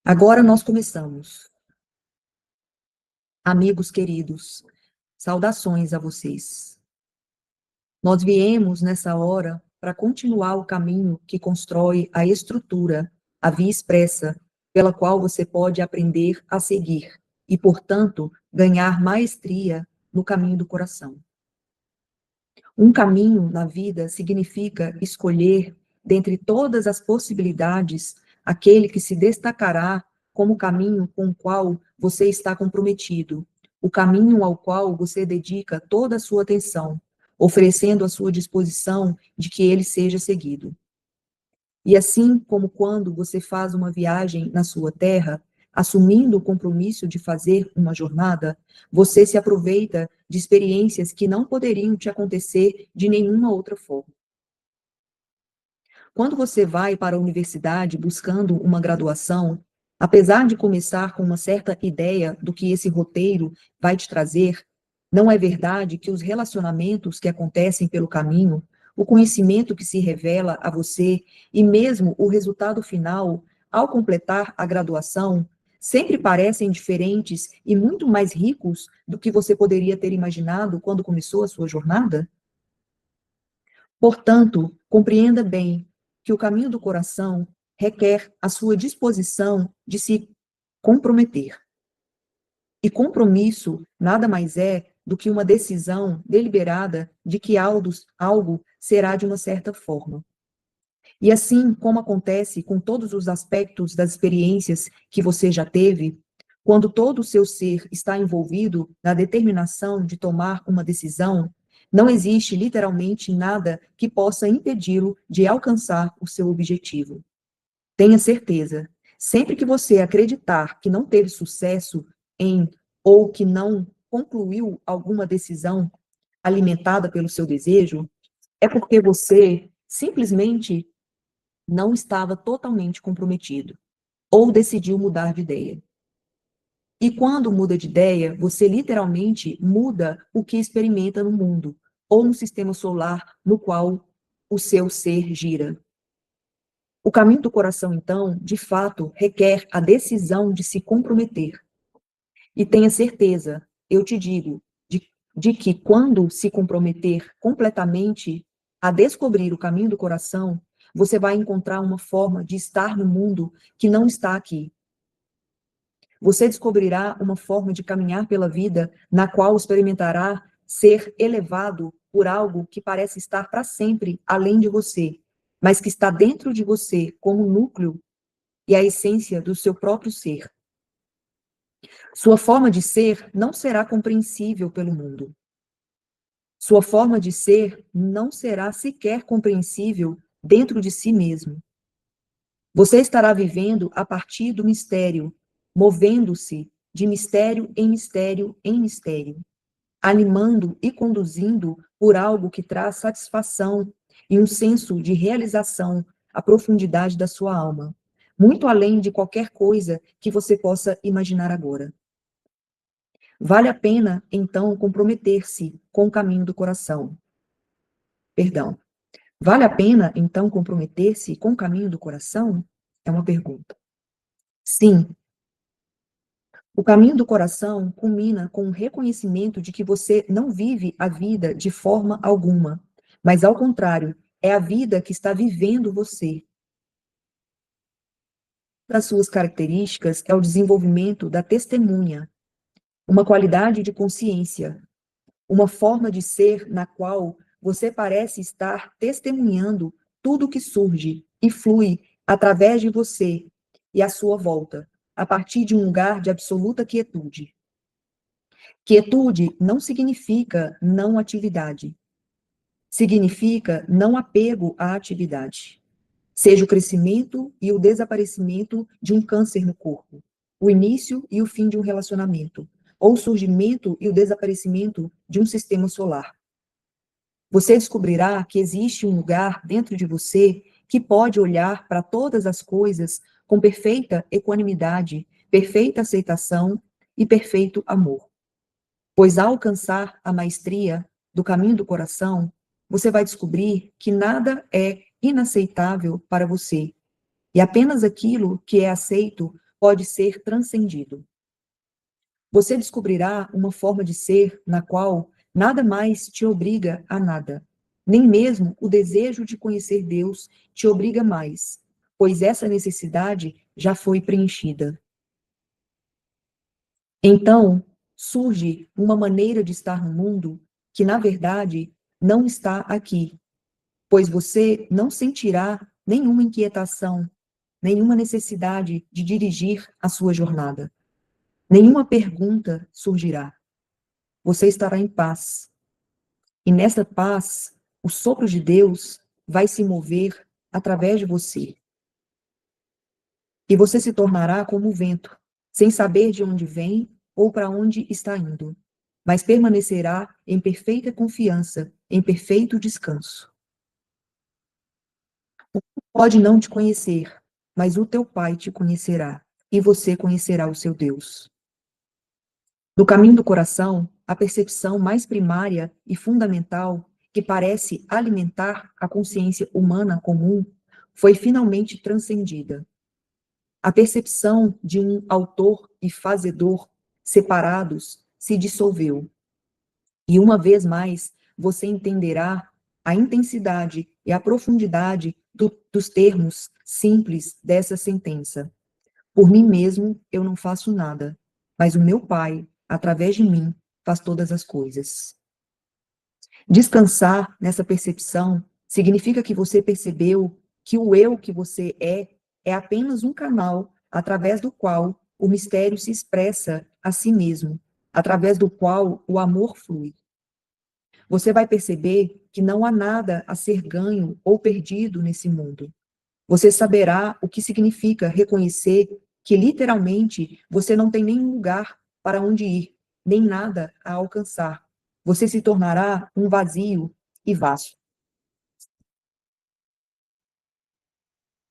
Agora nós começamos. Amigos queridos, saudações a vocês. Nós viemos nessa hora para continuar o caminho que constrói a estrutura, a via expressa, pela qual você pode aprender a seguir e, portanto, ganhar maestria no caminho do coração. Um caminho na vida significa escolher, dentre todas as possibilidades, aquele que se destacará como o caminho com o qual você está comprometido, o caminho ao qual você dedica toda a sua atenção, oferecendo a sua disposição de que ele seja seguido. E assim como quando você faz uma viagem na sua terra, assumindo o compromisso de fazer uma jornada, você se aproveita de experiências que não poderiam te acontecer de nenhuma outra forma. Quando você vai para a universidade buscando uma graduação, apesar de começar com uma certa ideia do que esse roteiro vai te trazer, não é verdade que os relacionamentos que acontecem pelo caminho, o conhecimento que se revela a você e mesmo o resultado final, ao completar a graduação, sempre parecem diferentes e muito mais ricos do que você poderia ter imaginado quando começou a sua jornada? Portanto, compreenda bem que o caminho do coração requer a sua disposição de se comprometer. E compromisso nada mais é do que uma decisão deliberada de que algo será de uma certa forma. E assim como acontece com todos os aspectos das experiências que você já teve, quando todo o seu ser está envolvido na determinação de tomar uma decisão, não existe literalmente nada que possa impedi-lo de alcançar o seu objetivo. Tenha certeza, sempre que você acreditar que não teve sucesso em ou que não concluiu alguma decisão alimentada pelo seu desejo, é porque você simplesmente não estava totalmente comprometido ou decidiu mudar de ideia. E quando muda de ideia, você literalmente muda o que experimenta no mundo ou no sistema solar no qual o seu ser gira. O caminho do coração, então, de fato, requer a decisão de se comprometer. E tenha certeza, eu te digo, de que quando se comprometer completamente a descobrir o caminho do coração, você vai encontrar uma forma de estar no mundo que não está aqui. Você descobrirá uma forma de caminhar pela vida na qual experimentará ser elevado por algo que parece estar para sempre além de você, mas que está dentro de você como núcleo e a essência do seu próprio ser. Sua forma de ser não será compreensível pelo mundo. Sua forma de ser não será sequer compreensível dentro de si mesmo. Você estará vivendo a partir do mistério, movendo-se de mistério em mistério, animando e conduzindo por algo que traz satisfação e um senso de realização à profundidade da sua alma, muito além de qualquer coisa que você possa imaginar agora. Vale a pena, então, comprometer-se com o caminho do coração. Perdão. Vale a pena, então, comprometer-se com o caminho do coração? É uma pergunta. Sim. O caminho do coração culmina com o reconhecimento de que você não vive a vida de forma alguma, mas, ao contrário, é a vida que está vivendo você. Uma das suas características é o desenvolvimento da testemunha, uma qualidade de consciência, uma forma de ser na qual você parece estar testemunhando tudo que surge e flui através de você e à sua volta, a partir de um lugar de absoluta quietude. Quietude não significa não atividade. Significa não apego à atividade. Seja o crescimento e o desaparecimento de um câncer no corpo, o início e o fim de um relacionamento, ou o surgimento e o desaparecimento de um sistema solar. Você descobrirá que existe um lugar dentro de você que pode olhar para todas as coisas com perfeita equanimidade, perfeita aceitação e perfeito amor. Pois ao alcançar a maestria do caminho do coração, você vai descobrir que nada é inaceitável para você e apenas aquilo que é aceito pode ser transcendido. Você descobrirá uma forma de ser na qual nada mais te obriga a nada. Nem mesmo o desejo de conhecer Deus te obriga mais, pois essa necessidade já foi preenchida. Então, surge uma maneira de estar no mundo que, na verdade, não está aqui, pois você não sentirá nenhuma inquietação, nenhuma necessidade de dirigir a sua jornada. Nenhuma pergunta surgirá. Você estará em paz. E nessa paz, o sopro de Deus vai se mover através de você. E você se tornará como o vento, sem saber de onde vem ou para onde está indo, mas permanecerá em perfeita confiança, em perfeito descanso. O mundo pode não te conhecer, mas o teu Pai te conhecerá, e você conhecerá o seu Deus. No caminho do coração, a percepção mais primária e fundamental, que parece alimentar a consciência humana comum, foi finalmente transcendida. A percepção de um autor e fazedor separados se dissolveu. E uma vez mais, você entenderá a intensidade e a profundidade dos termos simples dessa sentença. Por mim mesmo eu não faço nada, mas o meu Pai, através de mim, faz todas as coisas. Descansar nessa percepção significa que você percebeu que o eu que você é apenas um canal através do qual o mistério se expressa a si mesmo, através do qual o amor flui. Você vai perceber que não há nada a ser ganho ou perdido nesse mundo. Você saberá o que significa reconhecer que, literalmente, você não tem nenhum lugar para onde ir, nem nada a alcançar. Você se tornará um vazio e vasto.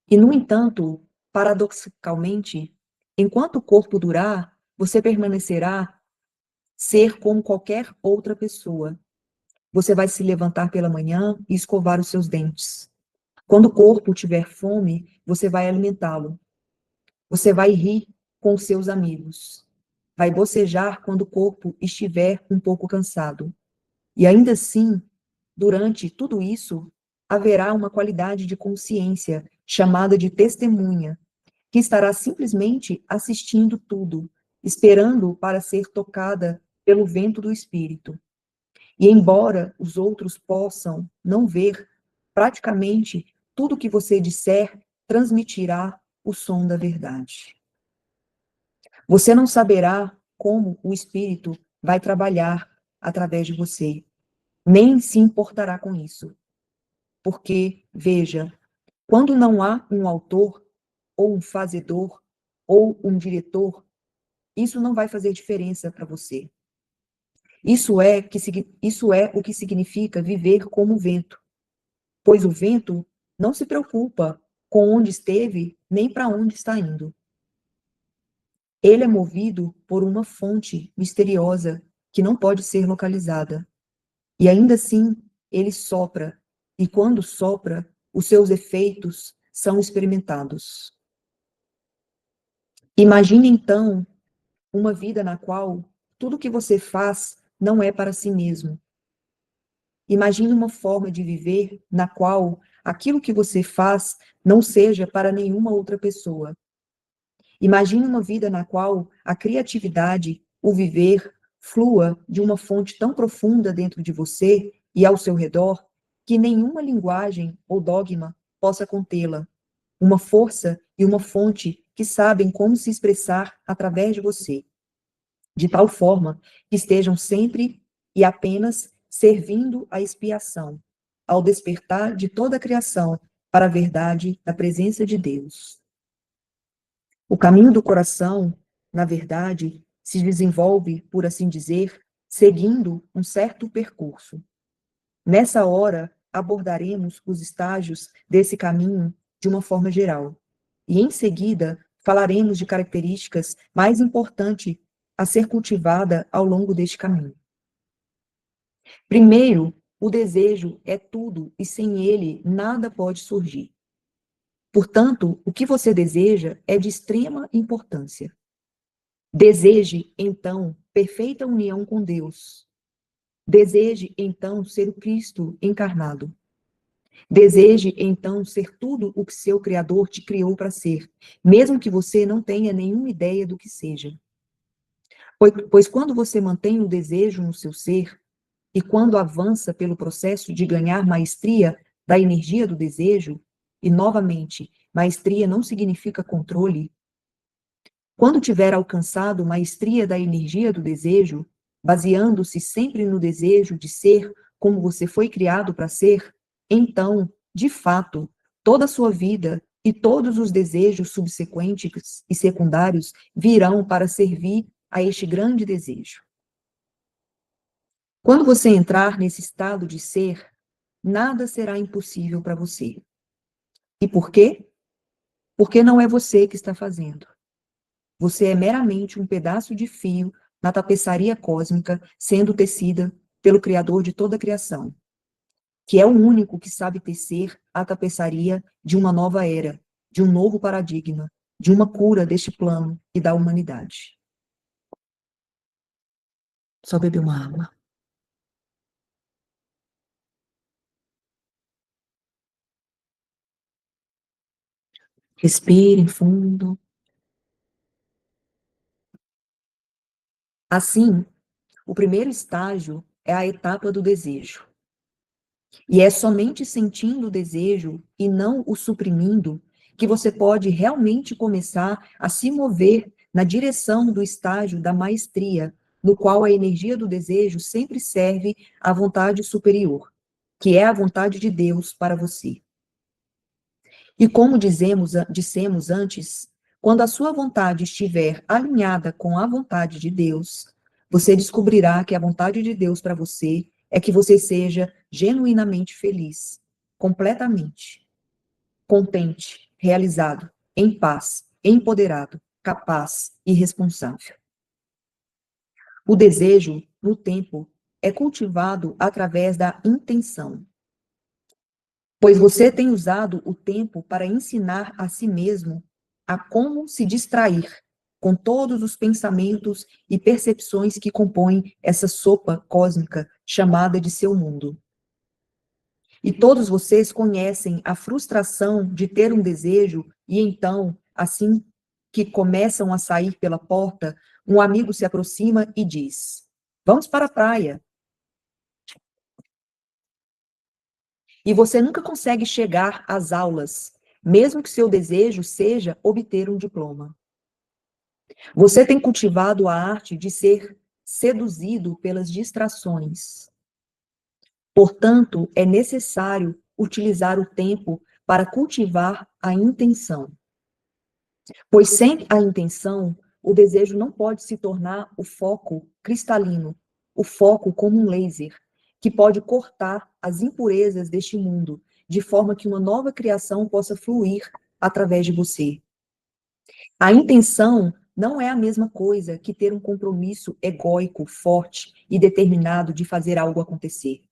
E, no entanto, paradoxalmente, enquanto o corpo durar, você permanecerá ser como qualquer outra pessoa. Você vai se levantar pela manhã e escovar os seus dentes. Quando o corpo tiver fome, você vai alimentá-lo. Você vai rir com os seus amigos. Vai bocejar quando o corpo estiver um pouco cansado. E ainda assim, durante tudo isso, haverá uma qualidade de consciência chamada de testemunha, que estará simplesmente assistindo tudo, esperando para ser tocada pelo vento do Espírito. E embora os outros possam não ver, praticamente tudo que você disser transmitirá o som da verdade. Você não saberá como o Espírito vai trabalhar através de você, nem se importará com isso. Porque, veja, quando não há um autor, ou um fazedor, ou um diretor, isso não vai fazer diferença para você. Isso é o que significa viver como o vento, pois o vento não se preocupa com onde esteve, nem para onde está indo. Ele é movido por uma fonte misteriosa que não pode ser localizada. E ainda assim, ele sopra, e quando sopra, os seus efeitos são experimentados. Imagine então uma vida na qual tudo que você faz não é para si mesmo. Imagine uma forma de viver na qual aquilo que você faz não seja para nenhuma outra pessoa. Imagine uma vida na qual a criatividade, o viver, flua de uma fonte tão profunda dentro de você e ao seu redor que nenhuma linguagem ou dogma possa contê-la. Uma força e uma fonte que sabem como se expressar através de você, de tal forma que estejam sempre e apenas servindo à expiação, ao despertar de toda a criação para a verdade da presença de Deus. O caminho do coração, na verdade, se desenvolve, por assim dizer, seguindo um certo percurso. Nessa hora, abordaremos os estágios desse caminho de uma forma geral. E, em seguida, falaremos de características mais importantes a ser cultivada ao longo deste caminho. Primeiro, o desejo é tudo e sem ele nada pode surgir. Portanto, o que você deseja é de extrema importância. Deseje, então, perfeita união com Deus. Deseje, então, ser o Cristo encarnado. Deseje, então, ser tudo o que seu Criador te criou para ser, mesmo que você não tenha nenhuma ideia do que seja. Pois quando você mantém o desejo no seu ser, e quando avança pelo processo de ganhar maestria da energia do desejo, e novamente, maestria não significa controle, quando tiver alcançado maestria da energia do desejo, baseando-se sempre no desejo de ser como você foi criado para ser, então, de fato, toda a sua vida e todos os desejos subsequentes e secundários virão para servir a este grande desejo. Quando você entrar nesse estado de ser, nada será impossível para você. E por quê? Porque não é você que está fazendo. Você é meramente um pedaço de fio na tapeçaria cósmica sendo tecida pelo Criador de toda a criação, que é o único que sabe tecer a tapeçaria de uma nova era, de um novo paradigma, de uma cura deste plano e da humanidade. Só beber uma água. Respire fundo. Assim, o primeiro estágio é a etapa do desejo. E é somente sentindo o desejo e não o suprimindo que você pode realmente começar a se mover na direção do estágio da maestria, no qual a energia do desejo sempre serve à vontade superior, que é a vontade de Deus para você. E como dissemos antes, quando a sua vontade estiver alinhada com a vontade de Deus, você descobrirá que a vontade de Deus para você é que você seja genuinamente feliz, completamente, contente, realizado, em paz, empoderado, capaz e responsável. O desejo, no tempo, é cultivado através da intenção. Pois você tem usado o tempo para ensinar a si mesmo a como se distrair com todos os pensamentos e percepções que compõem essa sopa cósmica chamada de seu mundo. E todos vocês conhecem a frustração de ter um desejo e então, assim que começam a sair pela porta, um amigo se aproxima e diz: "Vamos para a praia." E você nunca consegue chegar às aulas, mesmo que seu desejo seja obter um diploma. Você tem cultivado a arte de ser seduzido pelas distrações. Portanto, é necessário utilizar o tempo para cultivar a intenção. Pois sem a intenção, o desejo não pode se tornar o foco cristalino, o foco como um laser, que pode cortar as impurezas deste mundo, de forma que uma nova criação possa fluir através de você. A intenção não é a mesma coisa que ter um compromisso egóico, forte e determinado de fazer algo acontecer.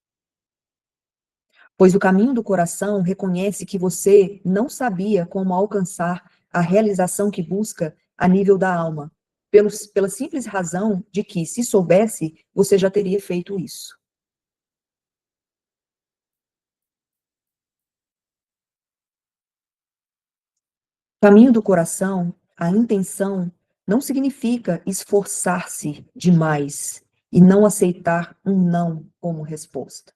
Pois o caminho do coração reconhece que você não sabia como alcançar a realização que busca a nível da alma, pela simples razão de que, se soubesse, você já teria feito isso. Caminho do coração, a intenção, não significa esforçar-se demais e não aceitar um não como resposta.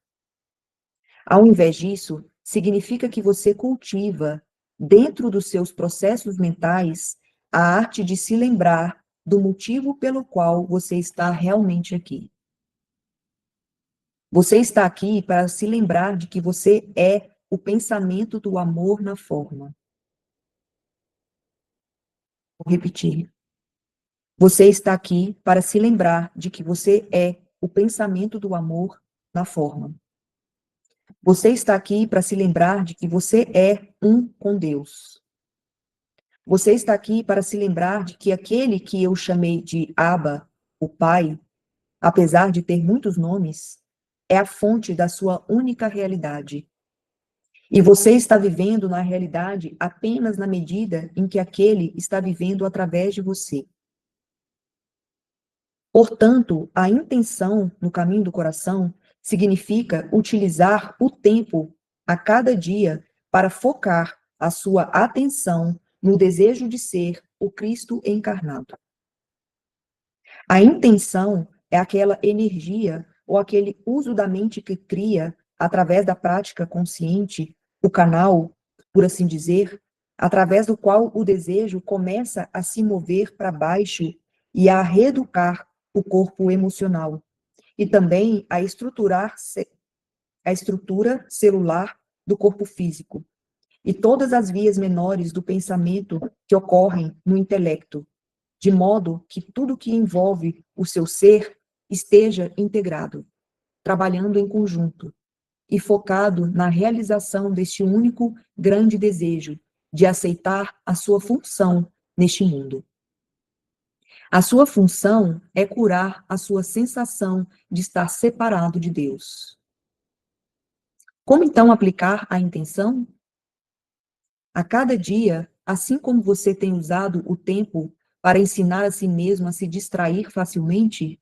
Ao invés disso, significa que você cultiva, dentro dos seus processos mentais, a arte de se lembrar do motivo pelo qual você está realmente aqui. Você está aqui para se lembrar de que você é o pensamento do amor na forma. Vou repetir. Você está aqui para se lembrar de que você é o pensamento do amor na forma. Você está aqui para se lembrar de que você é um com Deus. Você está aqui para se lembrar de que aquele que eu chamei de Abba, o Pai, apesar de ter muitos nomes, é a fonte da sua única realidade. E você está vivendo na realidade apenas na medida em que aquele está vivendo através de você. Portanto, a intenção no caminho do coração significa utilizar o tempo a cada dia para focar a sua atenção no desejo de ser o Cristo encarnado. A intenção é aquela energia ou aquele uso da mente que cria, através da prática consciente, o canal, por assim dizer, através do qual o desejo começa a se mover para baixo e a reeducar o corpo emocional, e também a estrutura celular do corpo físico, e todas as vias menores do pensamento que ocorrem no intelecto, de modo que tudo que envolve o seu ser esteja integrado, trabalhando em conjunto e focado na realização deste único grande desejo de aceitar a sua função neste mundo. A sua função é curar a sua sensação de estar separado de Deus. Como então aplicar a intenção? A cada dia, assim como você tem usado o tempo para ensinar a si mesmo a se distrair facilmente,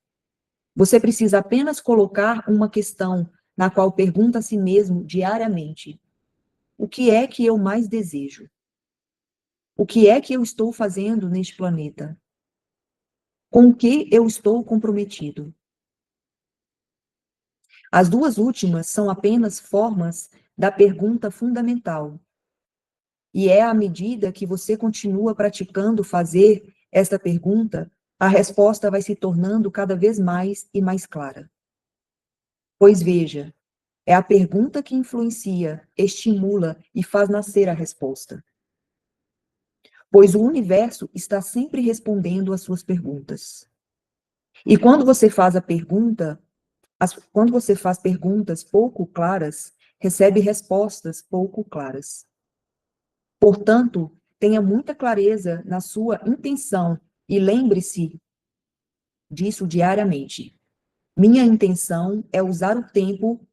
você precisa apenas colocar uma questão na qual pergunta a si mesmo diariamente: o que é que eu mais desejo? O que é que eu estou fazendo neste planeta? Com o que eu estou comprometido? As duas últimas são apenas formas da pergunta fundamental. E é à medida que você continua praticando fazer esta pergunta, a resposta vai se tornando cada vez mais e mais clara. Pois veja, é a pergunta que influencia, estimula e faz nascer a resposta. Pois o universo está sempre respondendo às suas perguntas. E quando você faz perguntas pouco claras, recebe respostas pouco claras. Portanto, tenha muita clareza na sua intenção e lembre-se disso diariamente. Minha intenção é usar o tempo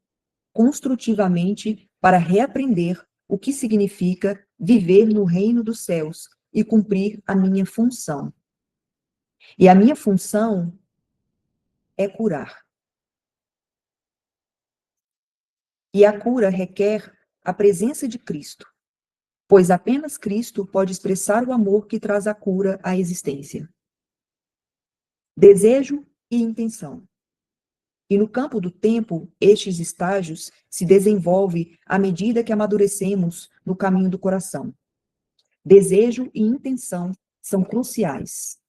construtivamente para reaprender o que significa viver no reino dos céus e cumprir a minha função. E a minha função é curar. E a cura requer a presença de Cristo, pois apenas Cristo pode expressar o amor que traz a cura à existência. Desejo e intenção. E no campo do tempo, estes estágios se desenvolvem à medida que amadurecemos no caminho do coração. Desejo e intenção são cruciais.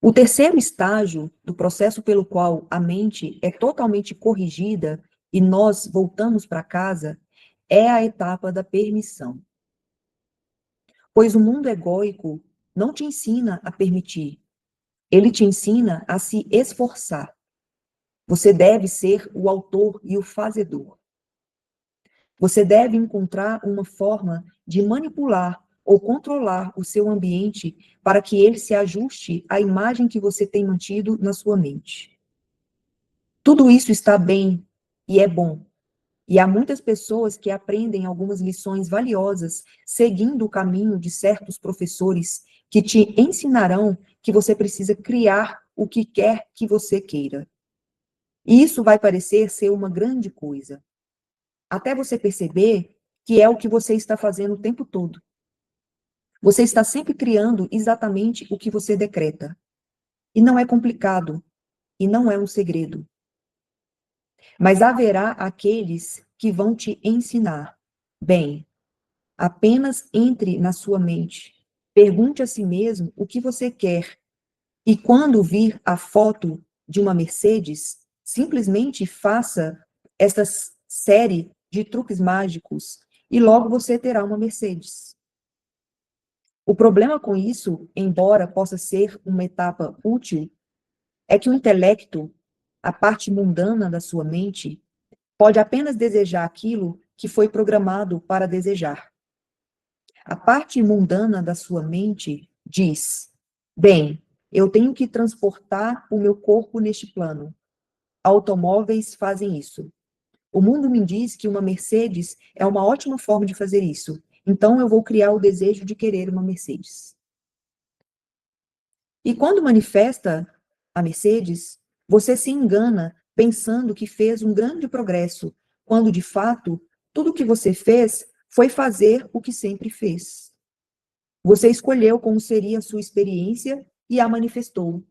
O terceiro estágio do processo pelo qual a mente é totalmente corrigida e nós voltamos para casa é a etapa da permissão. Pois o mundo egóico não te ensina a permitir, ele te ensina a se esforçar. Você deve ser o autor e o fazedor. Você deve encontrar uma forma de manipular ou controlar o seu ambiente para que ele se ajuste à imagem que você tem mantido na sua mente. Tudo isso está bem e é bom. E há muitas pessoas que aprendem algumas lições valiosas seguindo o caminho de certos professores que te ensinarão que você precisa criar o que quer que você queira. E isso vai parecer ser uma grande coisa, até você perceber que é o que você está fazendo o tempo todo. Você está sempre criando exatamente o que você decreta. E não é complicado, e não é um segredo. Mas haverá aqueles que vão te ensinar. Bem, apenas entre na sua mente. Pergunte a si mesmo o que você quer. E quando vir a foto de uma Mercedes, simplesmente faça esta série de truques mágicos e logo você terá uma Mercedes. O problema com isso, embora possa ser uma etapa útil, é que o intelecto, a parte mundana da sua mente, pode apenas desejar aquilo que foi programado para desejar. A parte mundana da sua mente diz: bem, eu tenho que transportar o meu corpo neste plano. Automóveis fazem isso. O mundo me diz que uma Mercedes é uma ótima forma de fazer isso. Então eu vou criar o desejo de querer uma Mercedes. E quando manifesta a Mercedes, você se engana pensando que fez um grande progresso, quando de fato tudo o que você fez foi fazer o que sempre fez. Você escolheu como seria a sua experiência e a manifestou.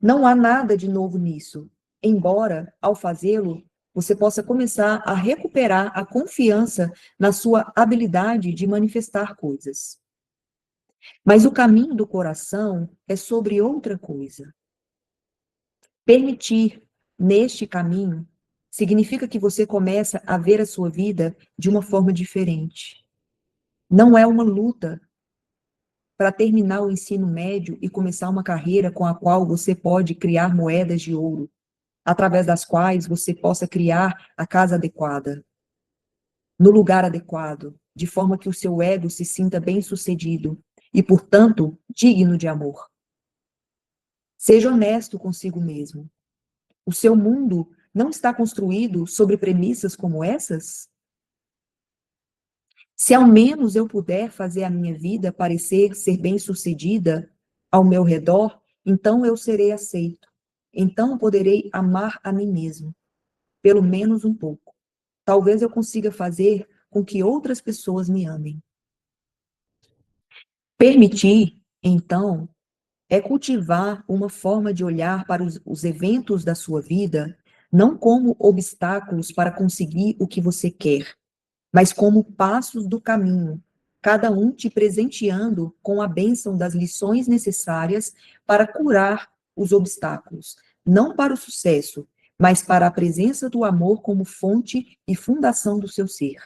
Não há nada de novo nisso, embora, ao fazê-lo, você possa começar a recuperar a confiança na sua habilidade de manifestar coisas. Mas o caminho do coração é sobre outra coisa. Permitir neste caminho significa que você começa a ver a sua vida de uma forma diferente. Não é uma luta para terminar o ensino médio e começar uma carreira com a qual você pode criar moedas de ouro, através das quais você possa criar a casa adequada, no lugar adequado, de forma que o seu ego se sinta bem-sucedido e, portanto, digno de amor. Seja honesto consigo mesmo. O seu mundo não está construído sobre premissas como essas? Se ao menos eu puder fazer a minha vida parecer ser bem-sucedida ao meu redor, então eu serei aceito. Então poderei amar a mim mesmo, pelo menos um pouco. Talvez eu consiga fazer com que outras pessoas me amem. Permitir, então, é cultivar uma forma de olhar para os eventos da sua vida não como obstáculos para conseguir o que você quer, mas como passos do caminho, cada um te presenteando com a bênção das lições necessárias para curar os obstáculos, não para o sucesso, mas para a presença do amor como fonte e fundação do seu ser.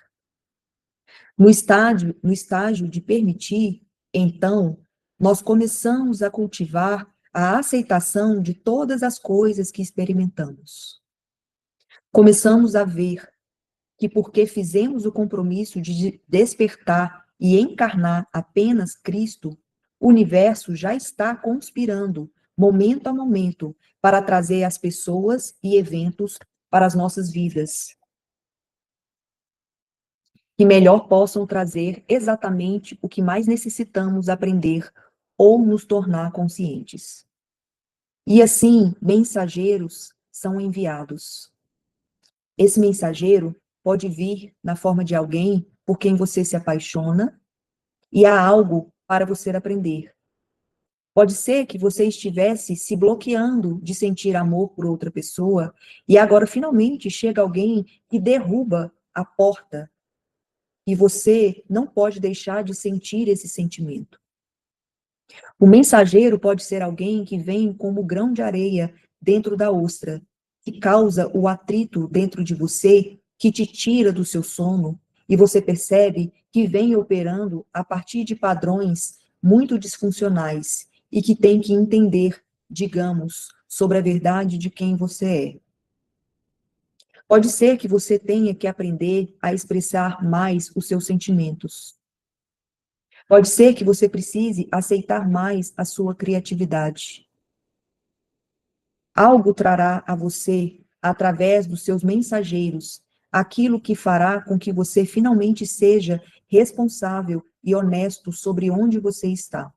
No estágio de permitir, então, nós começamos a cultivar a aceitação de todas as coisas que experimentamos. Começamos a ver que porque fizemos o compromisso de despertar e encarnar apenas Cristo, o universo já está conspirando, momento a momento, para trazer as pessoas e eventos para as nossas vidas, que melhor possam trazer exatamente o que mais necessitamos aprender ou nos tornar conscientes. E assim, mensageiros são enviados. Esse mensageiro pode vir na forma de alguém por quem você se apaixona e há algo para você aprender. Pode ser que você estivesse se bloqueando de sentir amor por outra pessoa e agora finalmente chega alguém que derruba a porta e você não pode deixar de sentir esse sentimento. O mensageiro pode ser alguém que vem como grão de areia dentro da ostra, que causa o atrito dentro de você, que te tira do seu sono, e você percebe que vem operando a partir de padrões muito disfuncionais e que tem que entender, digamos, sobre a verdade de quem você é. Pode ser que você tenha que aprender a expressar mais os seus sentimentos. Pode ser que você precise aceitar mais a sua criatividade. Algo trará a você, através dos seus mensageiros, aquilo que fará com que você finalmente seja responsável e honesto sobre onde você está.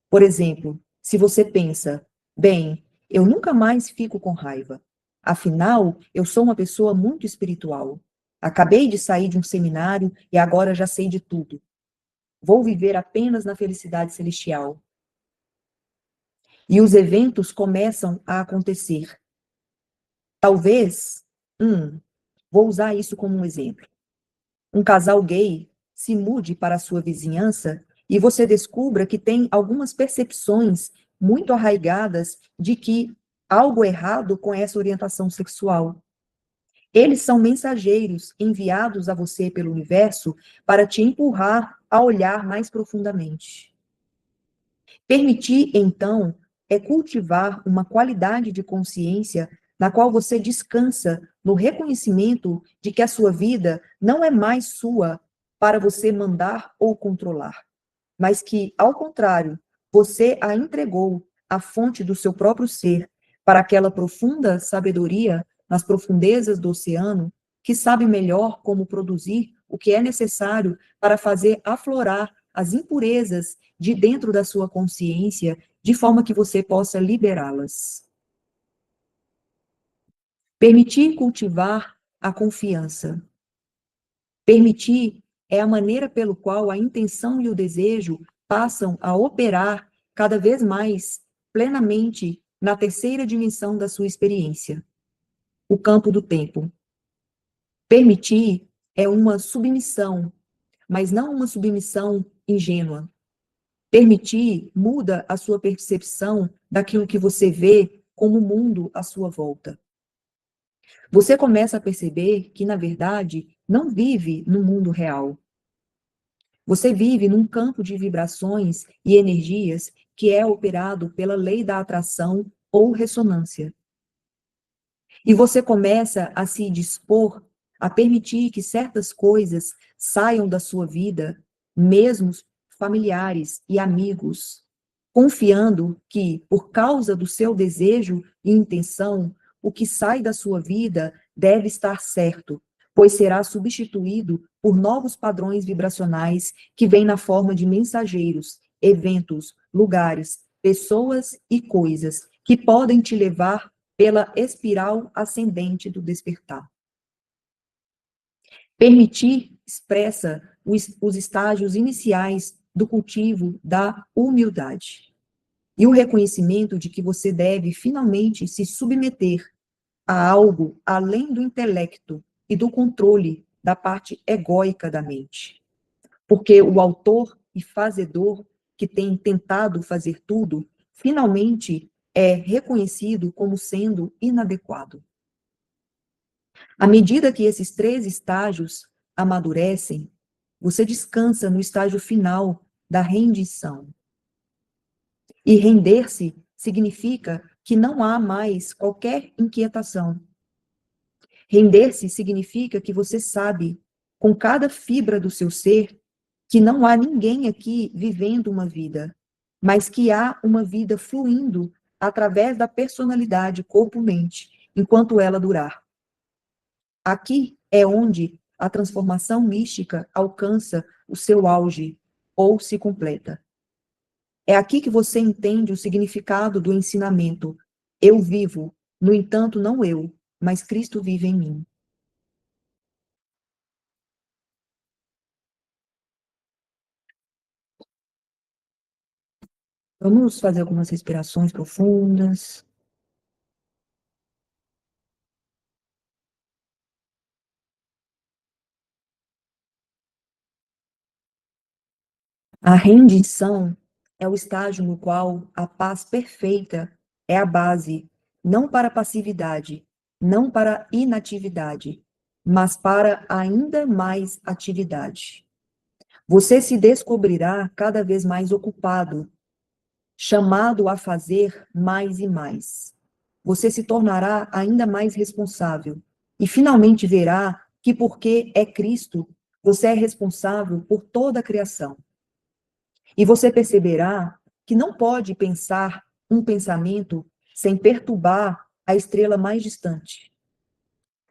Por exemplo, se você pensa, bem, eu nunca mais fico com raiva. Afinal, eu sou uma pessoa muito espiritual. Acabei de sair de um seminário e agora já sei de tudo. Vou viver apenas na felicidade celestial. E os eventos começam a acontecer. Talvez, vou usar isso como um exemplo. Um casal gay se mude para a sua vizinhança e você descubra que tem algumas percepções muito arraigadas de que algo errado com essa orientação sexual. Eles são mensageiros enviados a você pelo universo para te empurrar a olhar mais profundamente. Permitir, então, é cultivar uma qualidade de consciência na qual você descansa no reconhecimento de que a sua vida não é mais sua para você mandar ou controlar, mas que, ao contrário, você a entregou à fonte do seu próprio ser, para aquela profunda sabedoria nas profundezas do oceano, que sabe melhor como produzir o que é necessário para fazer aflorar as impurezas de dentro da sua consciência, de forma que você possa liberá-las. Permitir cultivar a confiança. Permitir é a maneira pelo qual a intenção e o desejo passam a operar cada vez mais plenamente na terceira dimensão da sua experiência, o campo do tempo. Permitir é uma submissão, mas não uma submissão ingênua. Permitir muda a sua percepção daquilo que você vê como o mundo à sua volta. Você começa a perceber que, na verdade, não vive no mundo real. Você vive num campo de vibrações e energias que é operado pela lei da atração ou ressonância. E você começa a se dispor a permitir que certas coisas saiam da sua vida, mesmo familiares e amigos, confiando que, por causa do seu desejo e intenção, o que sai da sua vida deve estar certo, pois será substituído por novos padrões vibracionais que vêm na forma de mensageiros, eventos, lugares, pessoas e coisas que podem te levar pela espiral ascendente do despertar. Permitir expressa os estágios iniciais do cultivo da humildade e o reconhecimento de que você deve finalmente se submeter a algo além do intelecto e do controle da parte egóica da mente. Porque o autor e fazedor que tem tentado fazer tudo, finalmente é reconhecido como sendo inadequado. À medida que esses três estágios amadurecem, você descansa no estágio final da rendição. E render-se significa que não há mais qualquer inquietação. Render-se significa que você sabe, com cada fibra do seu ser, que não há ninguém aqui vivendo uma vida, mas que há uma vida fluindo através da personalidade corpo-mente, enquanto ela durar. Aqui é onde a transformação mística alcança o seu auge ou se completa. É aqui que você entende o significado do ensinamento. Eu vivo, no entanto, não eu, mas Cristo vive em mim. Vamos fazer algumas respirações profundas. A rendição é o estágio no qual a paz perfeita é a base, não para a passividade, não para a inatividade, mas para ainda mais atividade. Você se descobrirá cada vez mais ocupado, chamado a fazer mais e mais. Você se tornará ainda mais responsável e finalmente verá que, porque é Cristo, você é responsável por toda a criação. E você perceberá que não pode pensar um pensamento sem perturbar a estrela mais distante.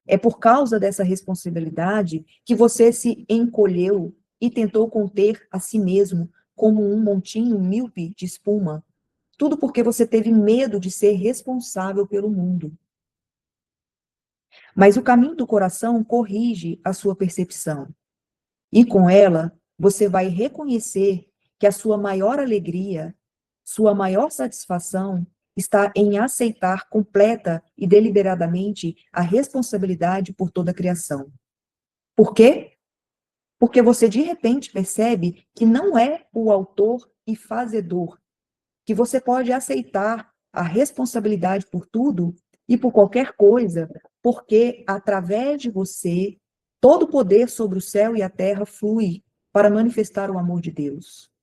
É por causa dessa responsabilidade que você se encolheu e tentou conter a si mesmo como um montinho míope de espuma. Tudo porque você teve medo de ser responsável pelo mundo. Mas o caminho do coração corrige a sua percepção. E com ela, você vai reconhecer que a sua maior alegria, sua maior satisfação está em aceitar completa e deliberadamente a responsabilidade por toda a criação. Por quê? Porque você de repente percebe que não é o autor e fazedor, que você pode aceitar a responsabilidade por tudo e por qualquer coisa, porque através de você, todo o poder sobre o céu e a terra flui para manifestar o amor de Deus.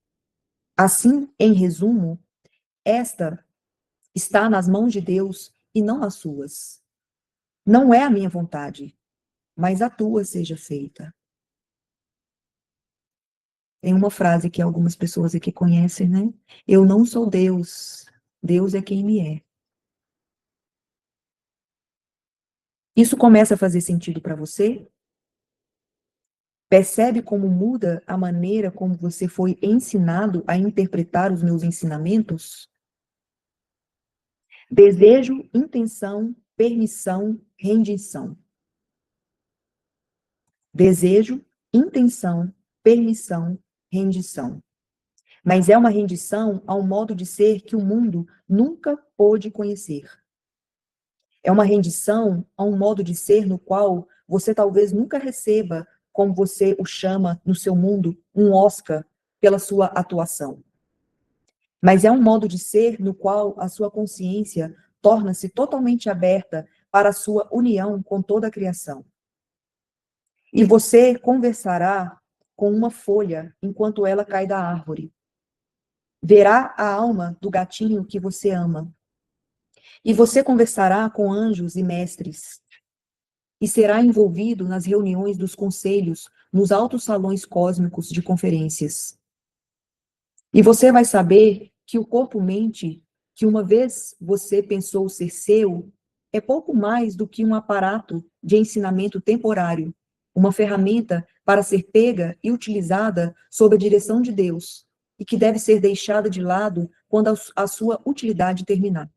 Assim, em resumo, esta está nas mãos de Deus e não as suas. Não é a minha vontade, mas a tua seja feita. Tem uma frase que algumas pessoas aqui conhecem, né? Eu não sou Deus, Deus é quem me é. Isso começa a fazer sentido para você? Percebe como muda a maneira como você foi ensinado a interpretar os meus ensinamentos? Desejo, intenção, permissão, rendição. Desejo, intenção, permissão, rendição. Mas é uma rendição ao modo de ser que o mundo nunca pôde conhecer. É uma rendição a um modo de ser no qual você talvez nunca receba, como você o chama no seu mundo, um Oscar pela sua atuação. Mas é um modo de ser no qual a sua consciência torna-se totalmente aberta para a sua união com toda a criação. E você conversará com uma folha enquanto ela cai da árvore. Verá a alma do gatinho que você ama. E você conversará com anjos e mestres. E será envolvido nas reuniões dos conselhos, nos altos salões cósmicos de conferências. E você vai saber que o corpo-mente, que uma vez você pensou ser seu, é pouco mais do que um aparato de ensinamento temporário, uma ferramenta para ser pega e utilizada sob a direção de Deus, e que deve ser deixada de lado quando a sua utilidade terminar.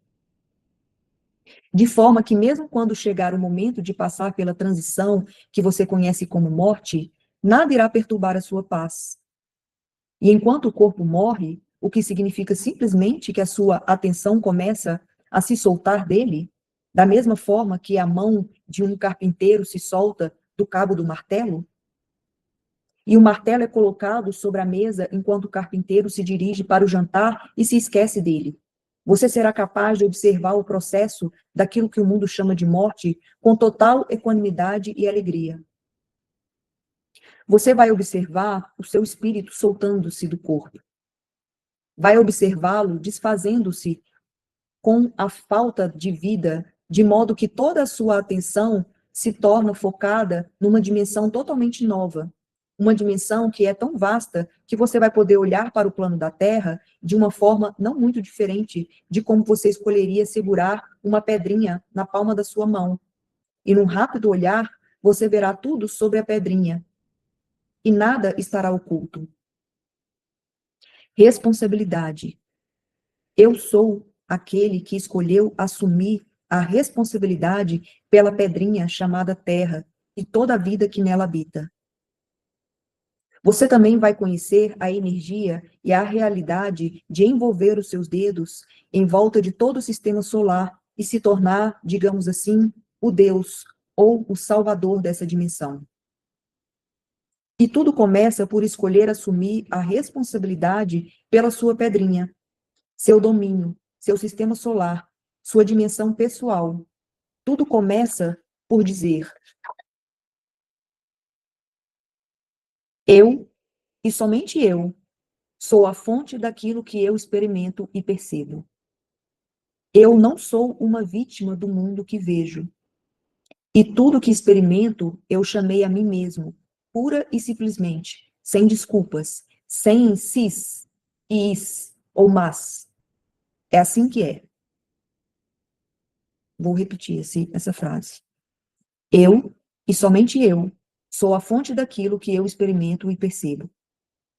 De forma que, mesmo quando chegar o momento de passar pela transição que você conhece como morte, nada irá perturbar a sua paz. E enquanto o corpo morre, o que significa simplesmente que a sua atenção começa a se soltar dele, da mesma forma que a mão de um carpinteiro se solta do cabo do martelo, e o martelo é colocado sobre a mesa enquanto o carpinteiro se dirige para o jantar e se esquece dele. Você será capaz de observar o processo daquilo que o mundo chama de morte com total equanimidade e alegria. Você vai observar o seu espírito soltando-se do corpo. Vai observá-lo desfazendo-se com a falta de vida, de modo que toda a sua atenção se torna focada numa dimensão totalmente nova. Uma dimensão que é tão vasta que você vai poder olhar para o plano da Terra de uma forma não muito diferente de como você escolheria segurar uma pedrinha na palma da sua mão. E num rápido olhar, você verá tudo sobre a pedrinha. E nada estará oculto. Responsabilidade. Eu sou aquele que escolheu assumir a responsabilidade pela pedrinha chamada Terra e toda a vida que nela habita. Você também vai conhecer a energia e a realidade de envolver os seus dedos em volta de todo o sistema solar e se tornar, digamos assim, o Deus ou o Salvador dessa dimensão. E tudo começa por escolher assumir a responsabilidade pela sua pedrinha, seu domínio, seu sistema solar, sua dimensão pessoal. Tudo começa por dizer: eu, e somente eu, sou a fonte daquilo que eu experimento e percebo. Eu não sou uma vítima do mundo que vejo. E tudo que experimento, eu chamei a mim mesmo, pura e simplesmente, sem desculpas, sem sis, is ou mas. É assim que é. Vou repetir essa frase. Eu, e somente eu, sou a fonte daquilo que eu experimento e percebo.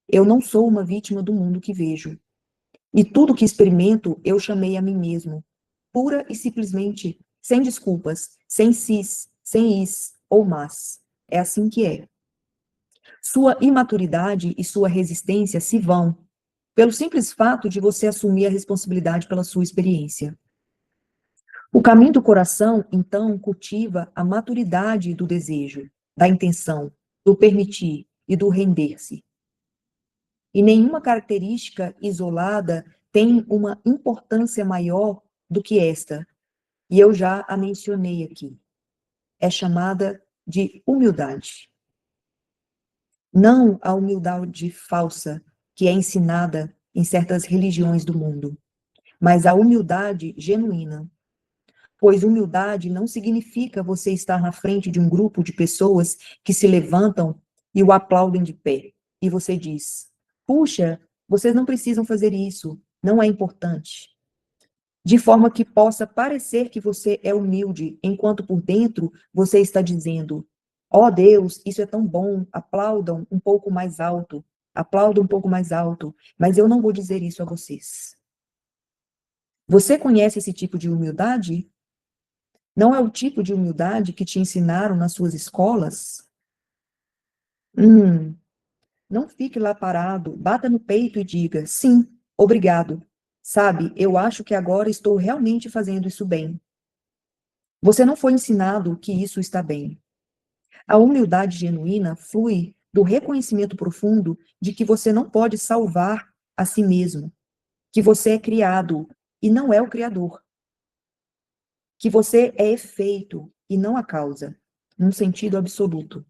Eu não sou uma vítima do mundo que vejo. E tudo que experimento, eu chamei a mim mesmo, pura e simplesmente, sem desculpas, sem sis, sem is ou mas. É assim que é. Sua imaturidade e sua resistência se vão, pelo simples fato de você assumir a responsabilidade pela sua experiência. O caminho do coração, então, cultiva a maturidade do desejo, da intenção, do permitir e do render-se. E nenhuma característica isolada tem uma importância maior do que esta, e eu já a mencionei aqui. É chamada de humildade. Não a humildade falsa que é ensinada em certas religiões do mundo, mas a humildade genuína. Pois humildade não significa você estar na frente de um grupo de pessoas que se levantam e o aplaudem de pé. E você diz: puxa, vocês não precisam fazer isso, não é importante. de forma que possa parecer que você é humilde, enquanto por dentro você está dizendo: ó Deus, isso é tão bom, aplaudam um pouco mais alto, aplaudam um pouco mais alto, mas eu não vou dizer isso a vocês. Você conhece esse tipo de humildade? Não é o tipo de humildade que te ensinaram nas suas escolas? Hum, não fique lá parado, bata no peito e diga: sim, obrigado. Sabe, eu acho que agora estou realmente fazendo isso bem. Você não foi ensinado que isso está bem. A humildade genuína flui do reconhecimento profundo de que você não pode salvar a si mesmo, que você é criado e não é o criador, que você é efeito e não a causa, num sentido absoluto.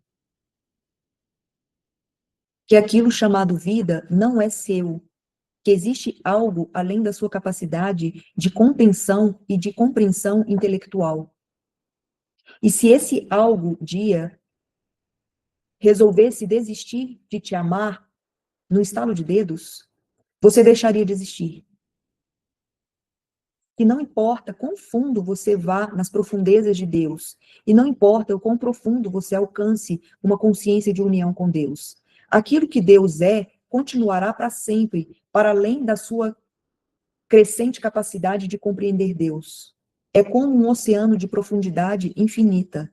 Que aquilo chamado vida não é seu, que existe algo além da sua capacidade de contenção e de compreensão intelectual. E se esse algo dia resolvesse desistir de te amar no estalo de dedos, você deixaria de existir. E não importa quão fundo você vá nas profundezas de Deus, e não importa o quão profundo você alcance uma consciência de união com Deus, aquilo que Deus é continuará para sempre, para além da sua crescente capacidade de compreender Deus. É como um oceano de profundidade infinita.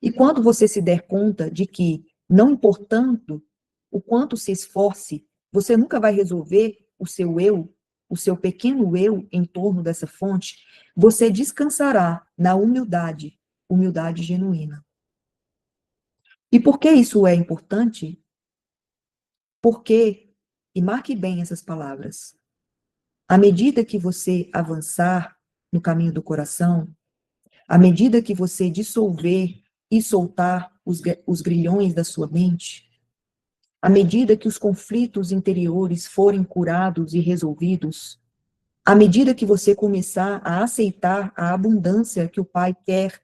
E quando você se der conta de que, não importando o quanto se esforce, você nunca vai resolver o seu eu, o seu pequeno eu em torno dessa fonte, você descansará na humildade, humildade genuína. E por que isso é importante? Porque, e marque bem essas palavras, à medida que você avançar no caminho do coração, à medida que você dissolver e soltar os grilhões da sua mente, à medida que os conflitos interiores forem curados e resolvidos, à medida que você começar a aceitar a abundância que o Pai quer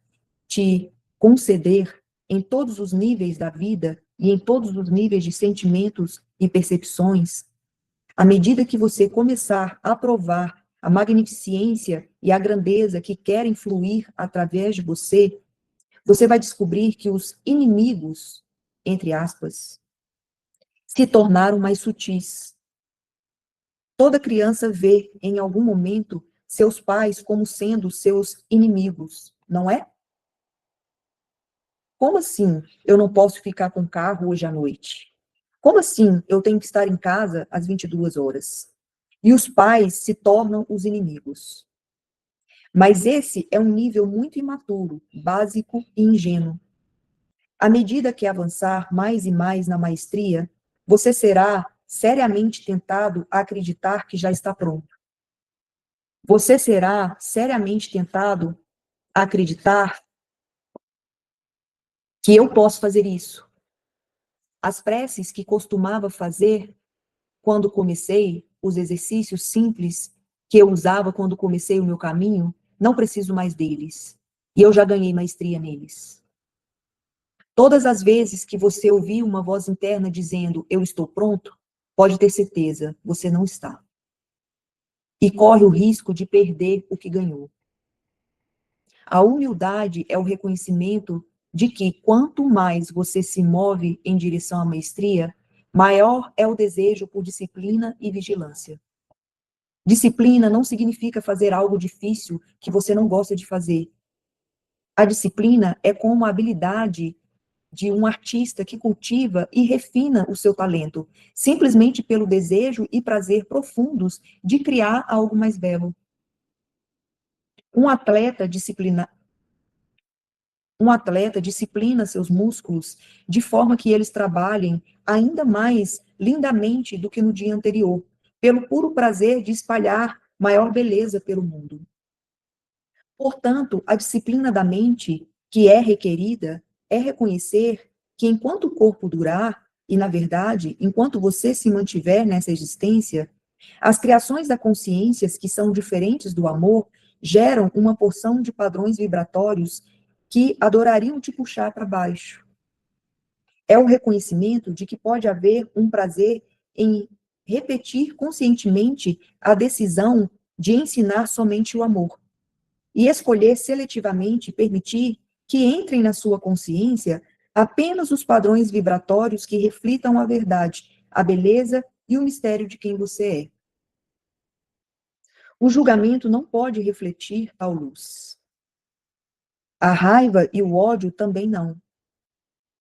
te conceder em todos os níveis da vida e em todos os níveis de sentimentos e percepções, à medida que você começar a provar a magnificência e a grandeza que querem fluir através de você, você vai descobrir que os inimigos, entre aspas, se tornaram mais sutis. Toda criança vê, em algum momento, seus pais como sendo seus inimigos, não é? Como assim eu não posso ficar com o carro hoje à noite? Como assim eu tenho que estar em casa às 22 horas? E os pais se tornam os inimigos. Mas esse é um nível muito imaturo, básico e ingênuo. À medida que avançar mais e mais na maestria, você será seriamente tentado a acreditar que já está pronto. Você será seriamente tentado a acreditar que eu posso fazer isso. As preces que costumava fazer quando comecei, os exercícios simples que eu usava quando comecei o meu caminho, não preciso mais deles. E eu já ganhei maestria neles. Todas as vezes que você ouvir uma voz interna dizendo, eu estou pronto, pode ter certeza, você não está. E corre o risco de perder o que ganhou. A humildade é o reconhecimento de que quanto mais você se move em direção à maestria, maior é o desejo por disciplina e vigilância. Disciplina não significa fazer algo difícil que você não gosta de fazer. A disciplina é como a habilidade de um artista que cultiva e refina o seu talento, simplesmente pelo desejo e prazer profundos de criar algo mais belo. Um atleta disciplina, um atleta disciplina seus músculos de forma que eles trabalhem ainda mais lindamente do que no dia anterior, pelo puro prazer de espalhar maior beleza pelo mundo. Portanto, a disciplina da mente que é requerida é reconhecer que enquanto o corpo durar, e na verdade, enquanto você se mantiver nessa existência, as criações da consciência que são diferentes do amor geram uma porção de padrões vibratórios que adorariam te puxar para baixo. É o reconhecimento de que pode haver um prazer em repetir conscientemente a decisão de ensinar somente o amor, e escolher seletivamente permitir que entrem na sua consciência apenas os padrões vibratórios que reflitam a verdade, a beleza e o mistério de quem você é. O julgamento não pode refletir tal luz. A raiva e o ódio também não.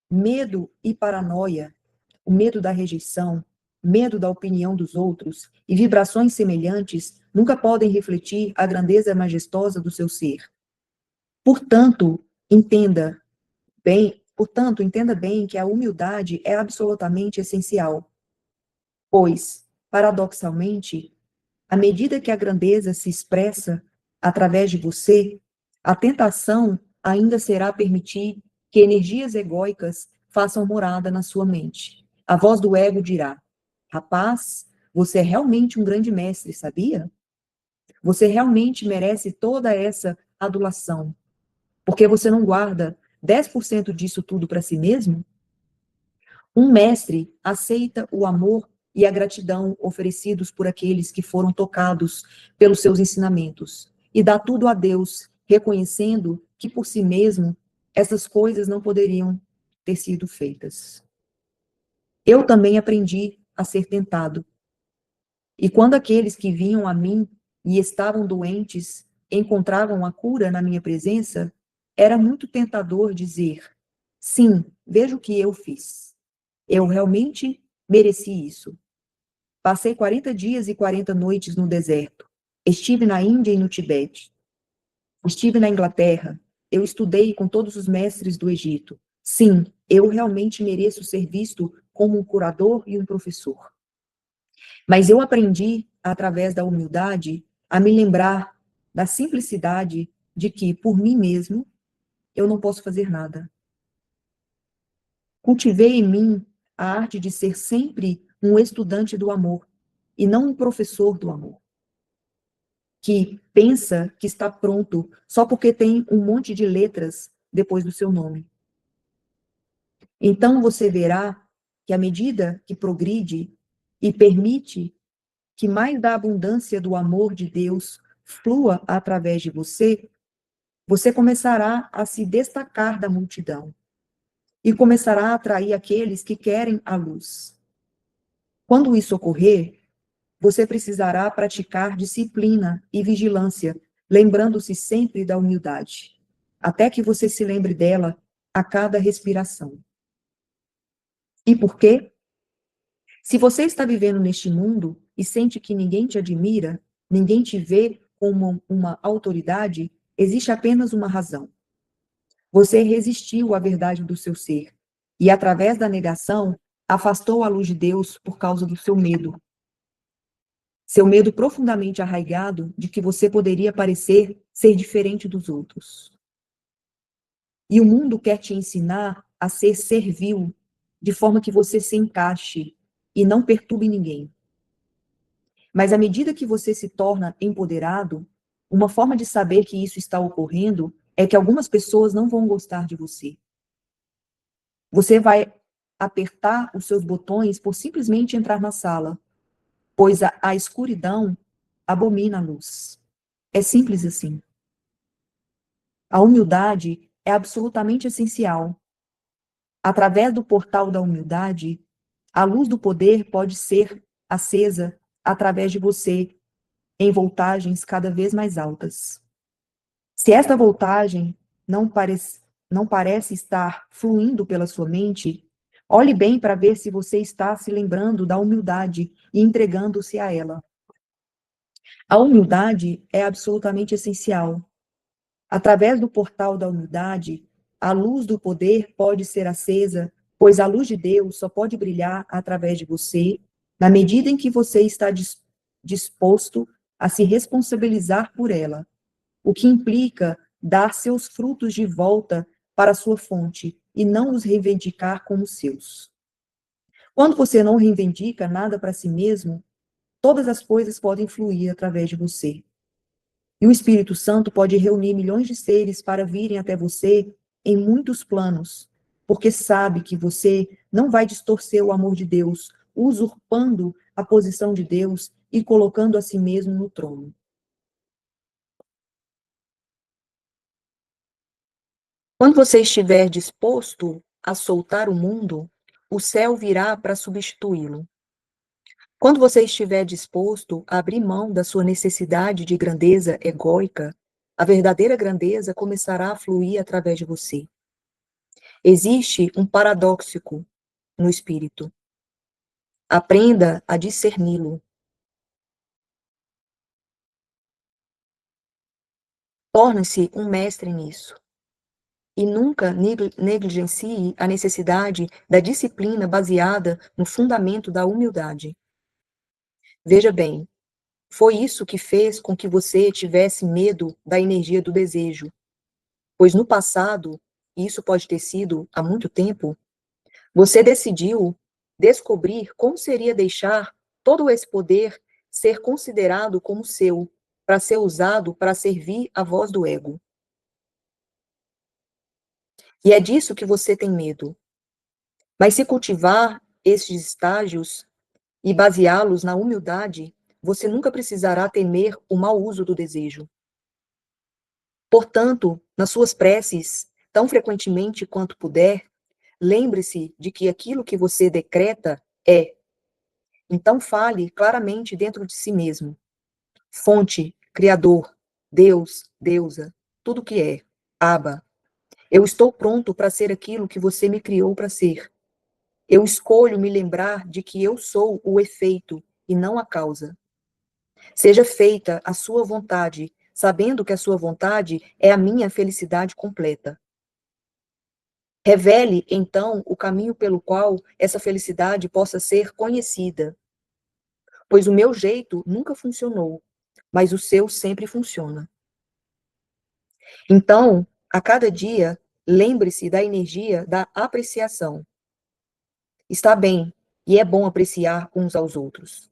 Medo e paranoia, o medo da rejeição, medo da opinião dos outros e vibrações semelhantes nunca podem refletir a grandeza majestosa do seu ser. Entenda bem que a humildade é absolutamente essencial, pois, paradoxalmente, à medida que a grandeza se expressa através de você, a tentação ainda será permitir que energias egóicas façam morada na sua mente. A voz do ego dirá: rapaz, você é realmente um grande mestre, sabia? Você realmente merece toda essa adulação, porque você não guarda 10% disso tudo para si mesmo? Um mestre aceita o amor e a gratidão oferecidos por aqueles que foram tocados pelos seus ensinamentos e dá tudo a Deus, reconhecendo que por si mesmo essas coisas não poderiam ter sido feitas. Eu também aprendi a ser tentado. E quando aqueles que vinham a mim e estavam doentes encontravam a cura na minha presença, era muito tentador dizer: sim, veja o que eu fiz. Eu realmente mereci isso. Passei 40 dias e 40 noites no deserto. Estive na Índia e no Tibete. Estive na Inglaterra. Eu estudei com todos os mestres do Egito. Sim, eu realmente mereço ser visto como um curador e um professor. Mas eu aprendi, através da humildade, a me lembrar da simplicidade de que, por mim mesmo, eu não posso fazer nada. Cultivei em mim a arte de ser sempre um estudante do amor e não um professor do amor, que pensa que está pronto só porque tem um monte de letras depois do seu nome. Então você verá que à medida que progride e permite que mais da abundância do amor de Deus flua através de você, você começará a se destacar da multidão e começará a atrair aqueles que querem a luz. Quando isso ocorrer, você precisará praticar disciplina e vigilância, lembrando-se sempre da humildade, até que você se lembre dela a cada respiração. E por quê? Se você está vivendo neste mundo e sente que ninguém te admira, ninguém te vê como uma autoridade, existe apenas uma razão. Você resistiu à verdade do seu ser e, através da negação, afastou a luz de Deus por causa do seu medo. Seu medo profundamente arraigado de que você poderia parecer ser diferente dos outros. E o mundo quer te ensinar a ser servil, de forma que você se encaixe e não perturbe ninguém. Mas à medida que você se torna empoderado, uma forma de saber que isso está ocorrendo é que algumas pessoas não vão gostar de você. Você vai apertar os seus botões por simplesmente entrar na sala, pois a escuridão abomina a luz. É simples assim. A humildade é absolutamente essencial. Através do portal da humildade, a luz do poder pode ser acesa através de você, em voltagens cada vez mais altas. Se esta voltagem não parece estar fluindo pela sua mente, olhe bem para ver se você está se lembrando da humildade e entregando-se a ela. A humildade é absolutamente essencial. Através do portal da humildade, a luz do poder pode ser acesa, pois a luz de Deus só pode brilhar através de você, na medida em que você está disposto a se responsabilizar por ela, o que implica dar seus frutos de volta para a sua fonte e não os reivindicar como seus. Quando você não reivindica nada para si mesmo, todas as coisas podem fluir através de você. E o Espírito Santo pode reunir milhões de seres para virem até você em muitos planos, porque sabe que você não vai distorcer o amor de Deus, usurpando a posição de Deus e colocando a si mesmo no trono. Quando você estiver disposto a soltar o mundo, o céu virá para substituí-lo. Quando você estiver disposto a abrir mão da sua necessidade de grandeza egóica, a verdadeira grandeza começará a fluir através de você. Existe um paradoxo no espírito. Aprenda a discerni-lo. Torne-se um mestre nisso. E nunca negligencie a necessidade da disciplina baseada no fundamento da humildade. Veja bem, foi isso que fez com que você tivesse medo da energia do desejo, pois no passado, e isso pode ter sido há muito tempo, você decidiu descobrir como seria deixar todo esse poder ser considerado como seu, para ser usado para servir a voz do ego. E é disso que você tem medo. Mas se cultivar estes estágios e baseá-los na humildade, você nunca precisará temer o mau uso do desejo. Portanto, nas suas preces, tão frequentemente quanto puder, lembre-se de que aquilo que você decreta é. Então fale claramente dentro de si mesmo. Fonte, Criador, Deus, Deusa, tudo que é. Abba, eu estou pronto para ser aquilo que você me criou para ser. Eu escolho me lembrar de que eu sou o efeito e não a causa. Seja feita a sua vontade, sabendo que a sua vontade é a minha felicidade completa. Revele, então, o caminho pelo qual essa felicidade possa ser conhecida. Pois o meu jeito nunca funcionou, mas o seu sempre funciona. Então, a cada dia, lembre-se da energia da apreciação. Está bem, e é bom apreciar uns aos outros.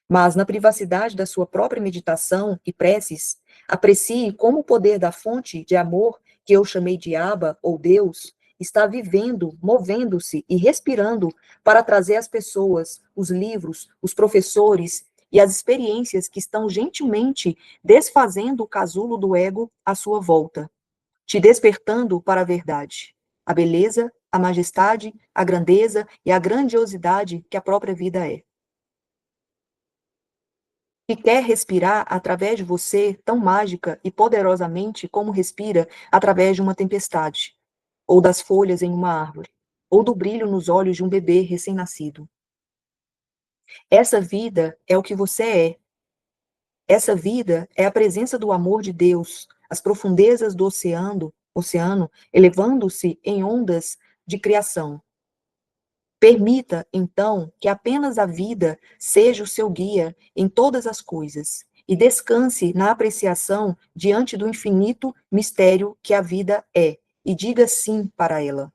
Mas, na privacidade da sua própria meditação e preces, aprecie como o poder da fonte de amor, que eu chamei de Abba, ou Deus, está vivendo, movendo-se e respirando para trazer às pessoas os livros, os professores e as experiências que estão gentilmente desfazendo o casulo do ego à sua volta, te despertando para a verdade, a beleza, a majestade, a grandeza e a grandiosidade que a própria vida é. Que quer respirar através de você tão mágica e poderosamente como respira através de uma tempestade, ou das folhas em uma árvore, ou do brilho nos olhos de um bebê recém-nascido. Essa vida é o que você é. Essa vida é a presença do amor de Deus, as profundezas do oceano elevando-se em ondas de criação. Permita, então, que apenas a vida seja o seu guia em todas as coisas e descanse na apreciação diante do infinito mistério que a vida é e diga sim para ela.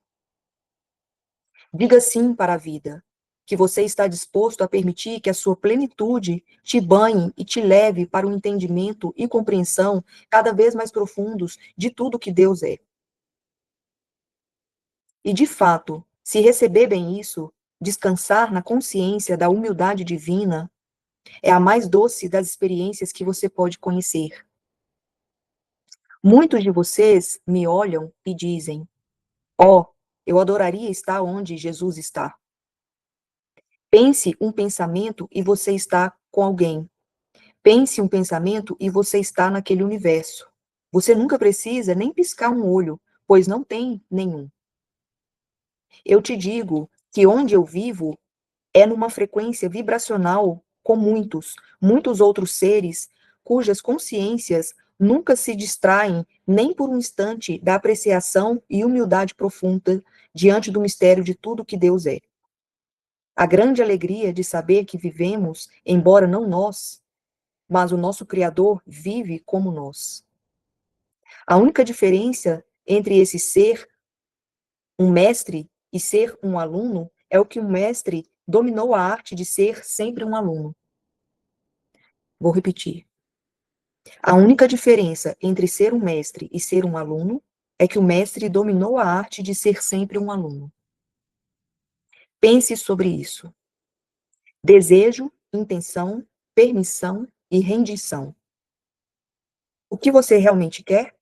Diga sim para a vida, que você está disposto a permitir que a sua plenitude te banhe e te leve para o entendimento e compreensão cada vez mais profundos de tudo que Deus é. E, de fato, se receber bem isso, descansar na consciência da humildade divina, é a mais doce das experiências que você pode conhecer. Muitos de vocês me olham e dizem: "Oh, eu adoraria estar onde Jesus está." Pense um pensamento e você está com alguém. Pense um pensamento e você está naquele universo. Você nunca precisa nem piscar um olho, pois não tem nenhum. Eu te digo que onde eu vivo é numa frequência vibracional com muitos outros seres cujas consciências nunca se distraem nem por um instante da apreciação e humildade profunda diante do mistério de tudo que Deus é. A grande alegria de saber que vivemos, embora não nós, mas o nosso Criador vive como nós. A única diferença entre esse ser um mestre e ser um aluno é o que o mestre dominou a arte de ser sempre um aluno. Vou repetir. A única diferença entre ser um mestre e ser um aluno é que o mestre dominou a arte de ser sempre um aluno. Pense sobre isso. Desejo, intenção, permissão e rendição. O que você realmente quer?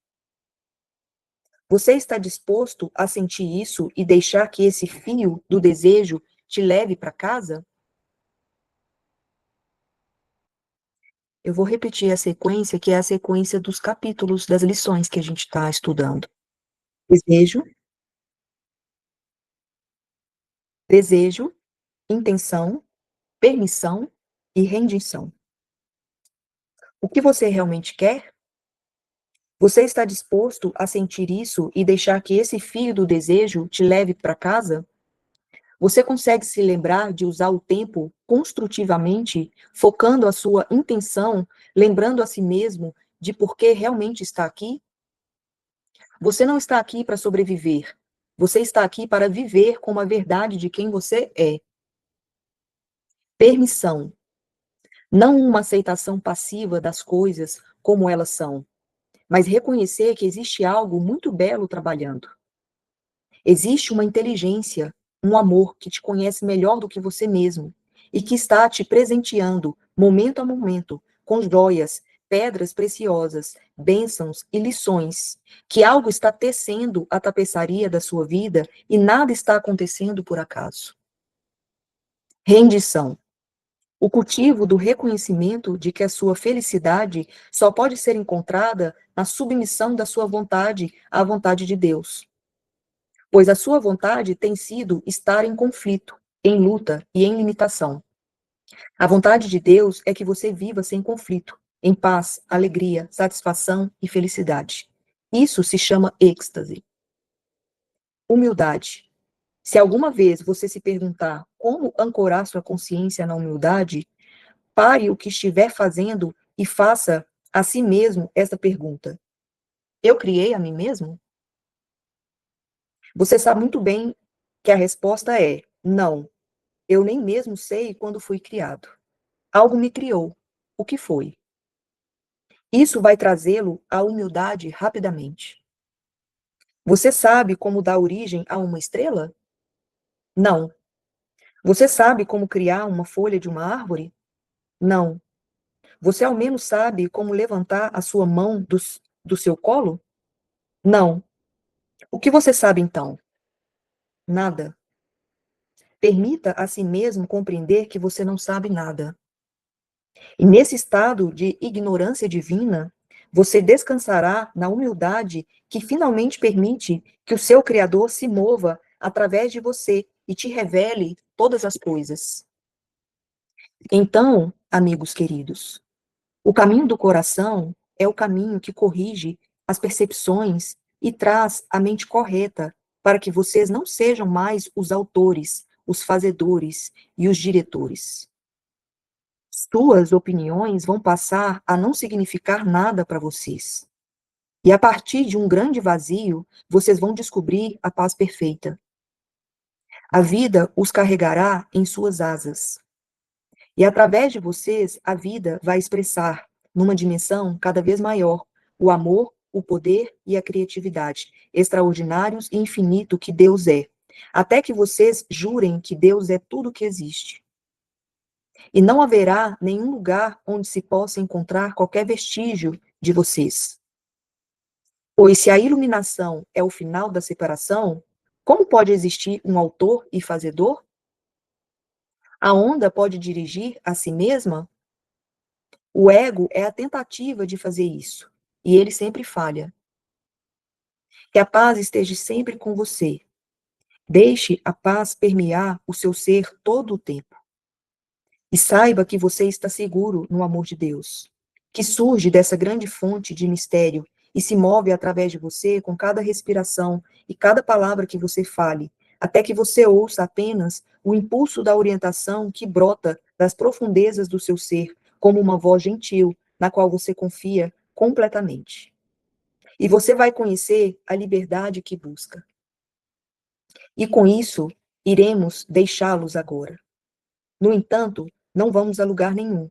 Você está disposto a sentir isso e deixar que esse fio do desejo te leve para casa? Eu vou repetir a sequência, que é a sequência dos capítulos das lições que a gente está estudando. Desejo, desejo, intenção, permissão e rendição. O que você realmente quer? Você está disposto a sentir isso e deixar que esse fio do desejo te leve para casa? Você consegue se lembrar de usar o tempo construtivamente, focando a sua intenção, lembrando a si mesmo de por que realmente está aqui? Você não está aqui para sobreviver. Você está aqui para viver com a verdade de quem você é. Permissão. Não uma aceitação passiva das coisas como elas são, mas reconhecer que existe algo muito belo trabalhando. Existe uma inteligência, um amor que te conhece melhor do que você mesmo e que está te presenteando, momento a momento, com joias, pedras preciosas, bênçãos e lições, que algo está tecendo a tapeçaria da sua vida e nada está acontecendo por acaso. Rendição. O cultivo do reconhecimento de que a sua felicidade só pode ser encontrada na submissão da sua vontade à vontade de Deus, pois a sua vontade tem sido estar em conflito, em luta e em limitação. A vontade de Deus é que você viva sem conflito, em paz, alegria, satisfação e felicidade. Isso se chama êxtase. Humildade. Se alguma vez você se perguntar como ancorar sua consciência na humildade, pare o que estiver fazendo e faça a si mesmo essa pergunta: eu criei a mim mesmo? Você sabe muito bem que a resposta é não. Eu nem mesmo sei quando fui criado. Algo me criou. O que foi? Isso vai trazê-lo à humildade rapidamente. Você sabe como dar origem a uma estrela? Não. Você sabe como criar uma folha de uma árvore? Não. Você ao menos sabe como levantar a sua mão do seu colo? Não. O que você sabe então? Nada. Permita a si mesmo compreender que você não sabe nada. E nesse estado de ignorância divina, você descansará na humildade que finalmente permite que o seu Criador se mova através de você e te revele todas as coisas. Então, amigos queridos, o caminho do coração é o caminho que corrige as percepções e traz a mente correta para que vocês não sejam mais os autores, os fazedores e os diretores. Suas opiniões vão passar a não significar nada para vocês. E a partir de um grande vazio, vocês vão descobrir a paz perfeita. A vida os carregará em suas asas. E através de vocês, a vida vai expressar, numa dimensão cada vez maior, o amor, o poder e a criatividade, extraordinários e infinito que Deus é. Até que vocês jurem que Deus é tudo que existe. E não haverá nenhum lugar onde se possa encontrar qualquer vestígio de vocês. Pois se a iluminação é o final da separação, como pode existir um autor e fazedor? A onda pode dirigir a si mesma? O ego é a tentativa de fazer isso, e ele sempre falha. Que a paz esteja sempre com você. Deixe a paz permear o seu ser todo o tempo. E saiba que você está seguro no amor de Deus, que surge dessa grande fonte de mistério e se move através de você com cada respiração e cada palavra que você fale, até que você ouça apenas o impulso da orientação que brota das profundezas do seu ser, como uma voz gentil, na qual você confia completamente. E você vai conhecer a liberdade que busca. E com isso, iremos deixá-los agora. No entanto, não vamos a lugar nenhum,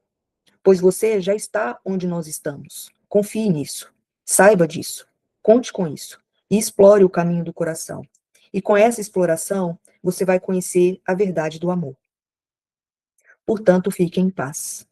pois você já está onde nós estamos. Confie nisso. Saiba disso. Conte com isso. E explore o caminho do coração. E com essa exploração, você vai conhecer a verdade do amor. Portanto, fique em paz.